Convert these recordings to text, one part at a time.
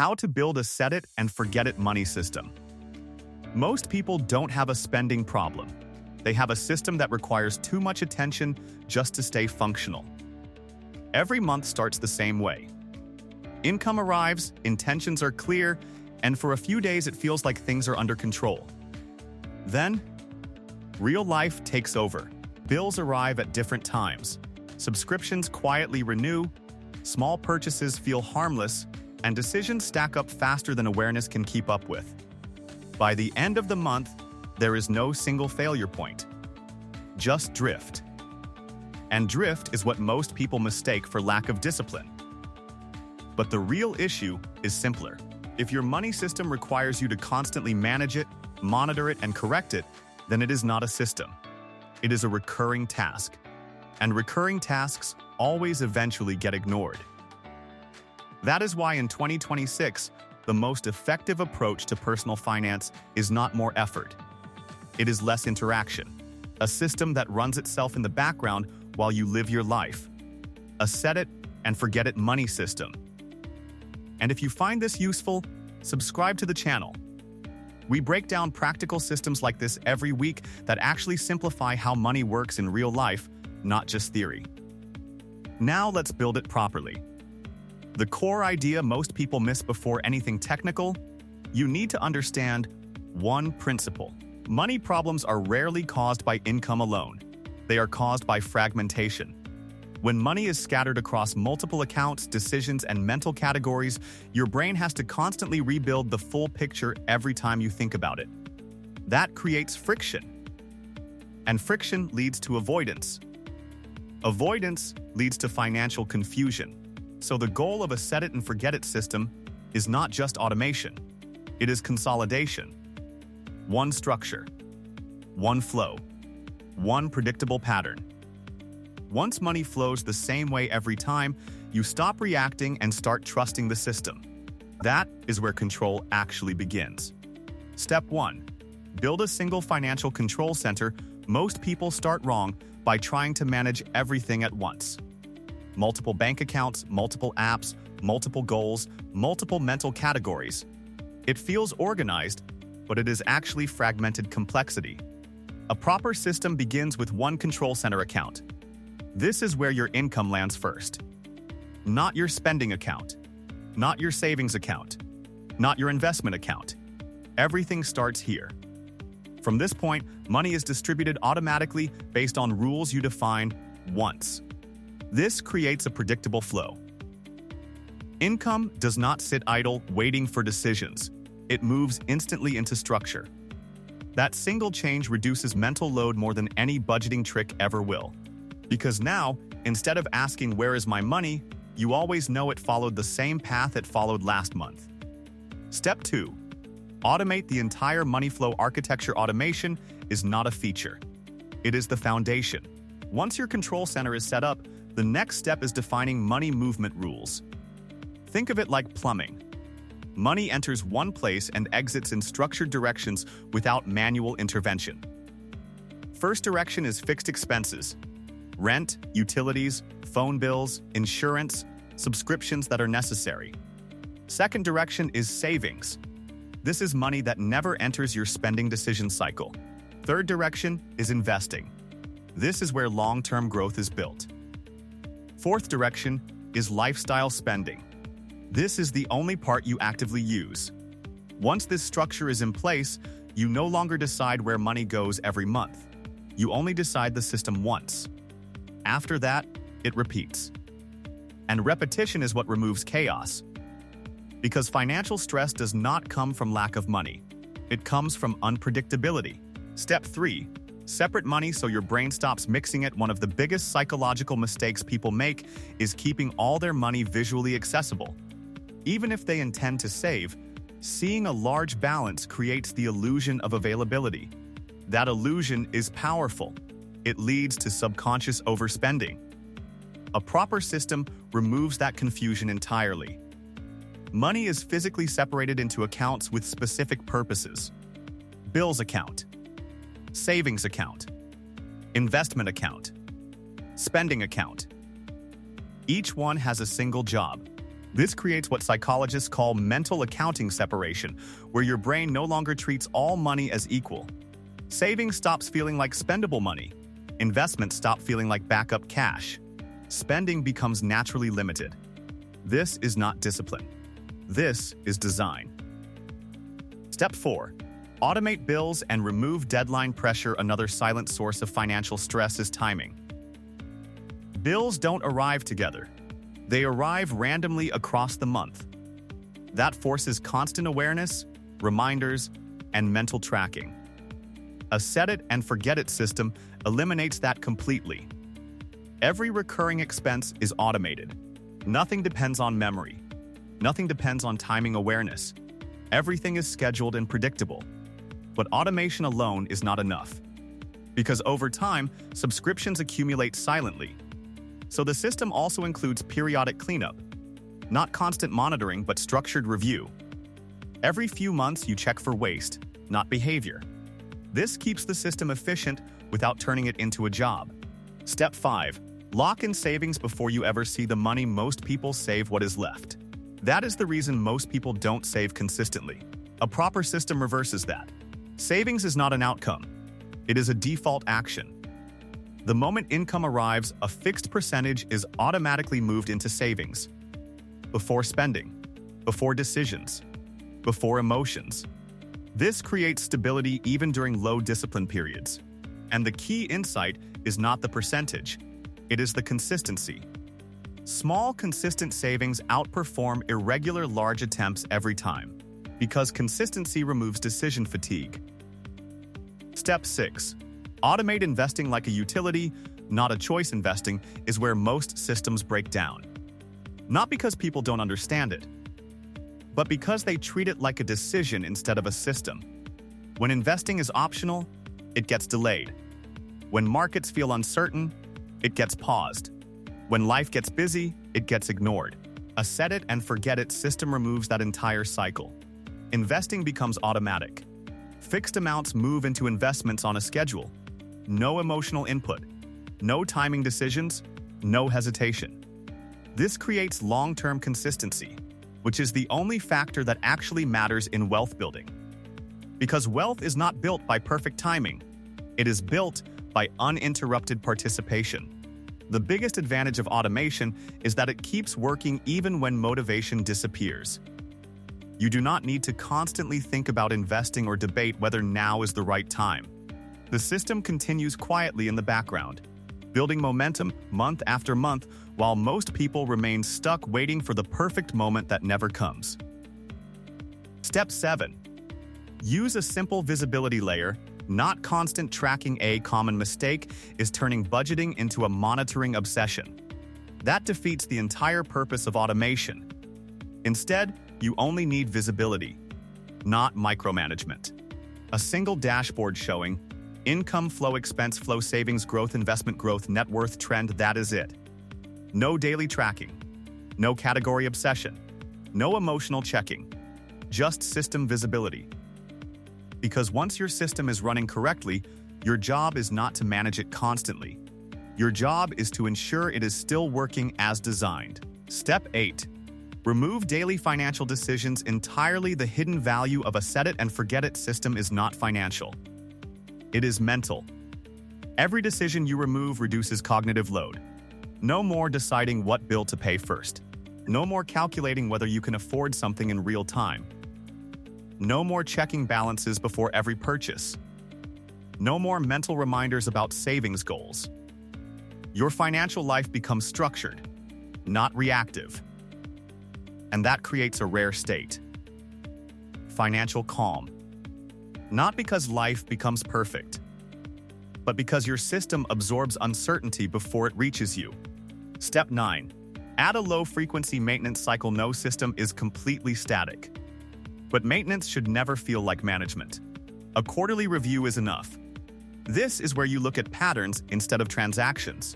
How to build a set-it-and-forget-it money system. Most people don't have a spending problem. They have a system that requires too much attention just to stay functional. Every month starts the same way. Income arrives, intentions are clear, and for a few days it feels like things are under control. Then, real life takes over. Bills arrive at different times. Subscriptions quietly renew, small purchases feel harmless, and decisions stack up faster than awareness can keep up with. By the end of the month, there is no single failure point. Just drift. And drift is what most people mistake for lack of discipline. But the real issue is simpler. If your money system requires you to constantly manage it, monitor it, and correct it, then it is not a system. It is a recurring task. And recurring tasks always eventually get ignored. That is why in 2026, the most effective approach to personal finance is not more effort. It is less interaction. A system that runs itself in the background while you live your life. A set-it-and-forget-it money system. And if you find this useful, subscribe to the channel. We break down practical systems like this every week that actually simplify how money works in real life, not just theory. Now let's build it properly. The core idea most people miss before anything technical: you need to understand one principle. Money problems are rarely caused by income alone. They are caused by fragmentation. When money is scattered across multiple accounts, decisions, and mental categories, your brain has to constantly rebuild the full picture every time you think about it. That creates friction. And friction leads to avoidance. Avoidance leads to financial confusion. So the goal of a set-it-and-forget-it system is not just automation. It is consolidation. One structure. One flow. One predictable pattern. Once money flows the same way every time, you stop reacting and start trusting the system. That is where control actually begins. Step 1. Build a single financial control center. Most people start wrong by trying to manage everything at once. Multiple bank accounts, multiple apps, multiple goals, multiple mental categories. It feels organized, but it is actually fragmented complexity. A proper system begins with one control center account. This is where your income lands first. Not your spending account. Not your savings account. Not your investment account. Everything starts here. From this point, money is distributed automatically based on rules you define once. This creates a predictable flow. Income does not sit idle waiting for decisions. It moves instantly into structure. That single change reduces mental load more than any budgeting trick ever will. Because now, instead of asking "where is my money?" you always know it followed the same path it followed last month. Step 2. Automate the entire money flow architecture. Automation is not a feature. It is the foundation. Once your control center is set up, the next step is defining money movement rules. Think of it like plumbing. Money enters one place and exits in structured directions without manual intervention. First direction is fixed expenses: rent, utilities, phone bills, insurance, subscriptions that are necessary. Second direction is savings. This is money that never enters your spending decision cycle. Third direction is investing. This is where long-term growth is built. Fourth direction is lifestyle spending. This is the only part you actively use. Once this structure is in place, you no longer decide where money goes every month. You only decide the system once. After that, it repeats. And repetition is what removes chaos. Because financial stress does not come from lack of money. It comes from unpredictability. Step 3. Separate money so your brain stops mixing it. One of the biggest psychological mistakes people make is keeping all their money visually accessible. Even if they intend to save, seeing a large balance creates the illusion of availability. That illusion is powerful. It leads to subconscious overspending. A proper system removes that confusion entirely. Money is physically separated into accounts with specific purposes. Bills account, savings account, investment account, spending account. Each one has a single job: This creates what psychologists call mental accounting separation, where your brain no longer treats all money as equal. Savings stops feeling like spendable money. Investments stop feeling like backup cash. Spending becomes naturally limited. This is not discipline. This is design. Step 4. Automate bills and remove deadline pressure. Another silent source of financial stress is timing. Bills don't arrive together. They arrive randomly across the month. That forces constant awareness, reminders, and mental tracking. A set-it-and-forget-it system eliminates that completely. Every recurring expense is automated. Nothing depends on memory. Nothing depends on timing awareness. Everything is scheduled and predictable. But automation alone is not enough. Because over time, subscriptions accumulate silently. So the system also includes periodic cleanup. Not constant monitoring, but structured review. Every few months you check for waste, not behavior. This keeps the system efficient without turning it into a job. Step 5. Lock in savings before you ever see the money. Most people save what is left. That is the reason most people don't save consistently. A proper system reverses that. Savings is not an outcome. It is a default action. The moment income arrives, a fixed percentage is automatically moved into savings. Before spending, before decisions, before emotions. This creates stability even during low discipline periods. And the key insight is not the percentage. It is the consistency. Small, consistent savings outperform irregular, large attempts every time, because consistency removes decision fatigue. Step 6. Automate investing like a utility, not a choice. Investing is where most systems break down. Not because people don't understand it, but because they treat it like a decision instead of a system. When investing is optional, it gets delayed. When markets feel uncertain, it gets paused. When life gets busy, it gets ignored. A set-it-and-forget-it system removes that entire cycle. Investing becomes automatic. Fixed amounts move into investments on a schedule. No emotional input. No timing decisions. No hesitation. This creates long-term consistency, which is the only factor that actually matters in wealth building. Because wealth is not built by perfect timing. It is built by uninterrupted participation. The biggest advantage of automation is that it keeps working even when motivation disappears. You do not need to constantly think about investing or debate whether now is the right time. The system continues quietly in the background, building momentum month after month, while most people remain stuck waiting for the perfect moment that never comes. Step 7. Use a simple visibility layer, not constant tracking. A common mistake is turning budgeting into a monitoring obsession. That defeats the entire purpose of automation. Instead, you only need visibility, not micromanagement. A single dashboard showing income flow, expense flow, savings growth, investment growth, net worth trend, that is it. No daily tracking, no category obsession, no emotional checking, just system visibility. Because once your system is running correctly, your job is not to manage it constantly. Your job is to ensure it is still working as designed. Step 8. Remove daily financial decisions entirely. The hidden value of a set-it-and-forget-it system is not financial. It is mental. Every decision you remove reduces cognitive load. No more deciding what bill to pay first. No more calculating whether you can afford something in real time. No more checking balances before every purchase. No more mental reminders about savings goals. Your financial life becomes structured, not reactive. And that creates a rare state. Financial calm. Not because life becomes perfect, but because your system absorbs uncertainty before it reaches you. Step 9. Add a low-frequency maintenance cycle. No system is completely static. But maintenance should never feel like management. A quarterly review is enough. This is where you look at patterns instead of transactions.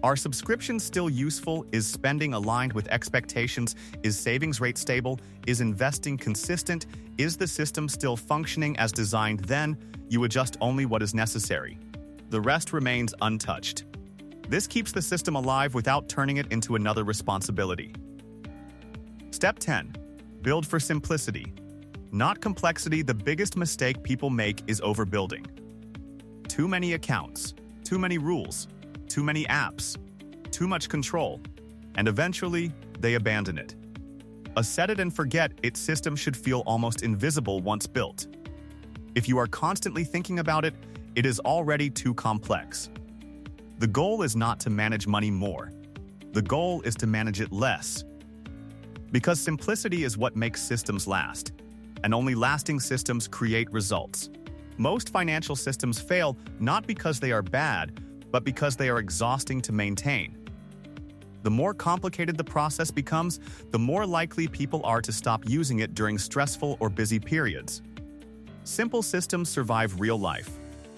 Are subscriptions still useful? Is spending aligned with expectations? Is savings rate stable? Is investing consistent? Is the system still functioning as designed? Then, you adjust only what is necessary. The rest remains untouched. This keeps the system alive without turning it into another responsibility. Step 10. Build for simplicity. Not complexity. The biggest mistake people make is overbuilding. Too many accounts, too many rules, too many apps, too much control, and eventually they abandon it. A set it and forget it system should feel almost invisible once built. If you are constantly thinking about it, it is already too complex. The goal is not to manage money more. The goal is to manage it less. Because simplicity is what makes systems last, and only lasting systems create results. Most financial systems fail not because they are bad, but because they are exhausting to maintain. The more complicated the process becomes, the more likely people are to stop using it during stressful or busy periods. Simple systems survive real life.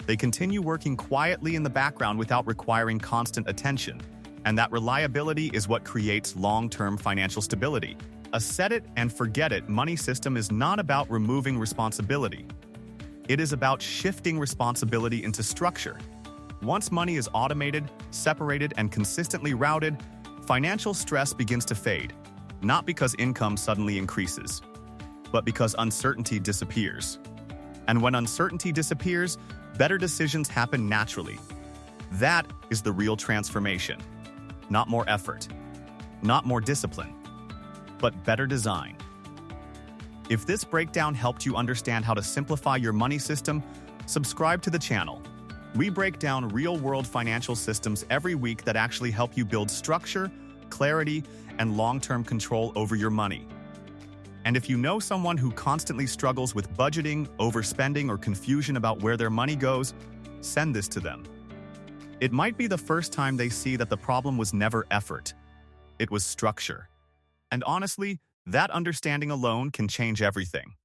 They continue working quietly in the background without requiring constant attention, and that reliability is what creates long-term financial stability. A set-it-and-forget-it money system is not about removing responsibility. It is about shifting responsibility into structure. Once money is automated, separated, and consistently routed, financial stress begins to fade, not because income suddenly increases, but because uncertainty disappears. And when uncertainty disappears, better decisions happen naturally. That is the real transformation. Not more effort, not more discipline, but better design. If this breakdown helped you understand how to simplify your money system, subscribe to the channel. We break down real-world financial systems every week that actually help you build structure, clarity, and long-term control over your money. And if you know someone who constantly struggles with budgeting, overspending, or confusion about where their money goes, send this to them. It might be the first time they see that the problem was never effort. It was structure. And honestly, that understanding alone can change everything.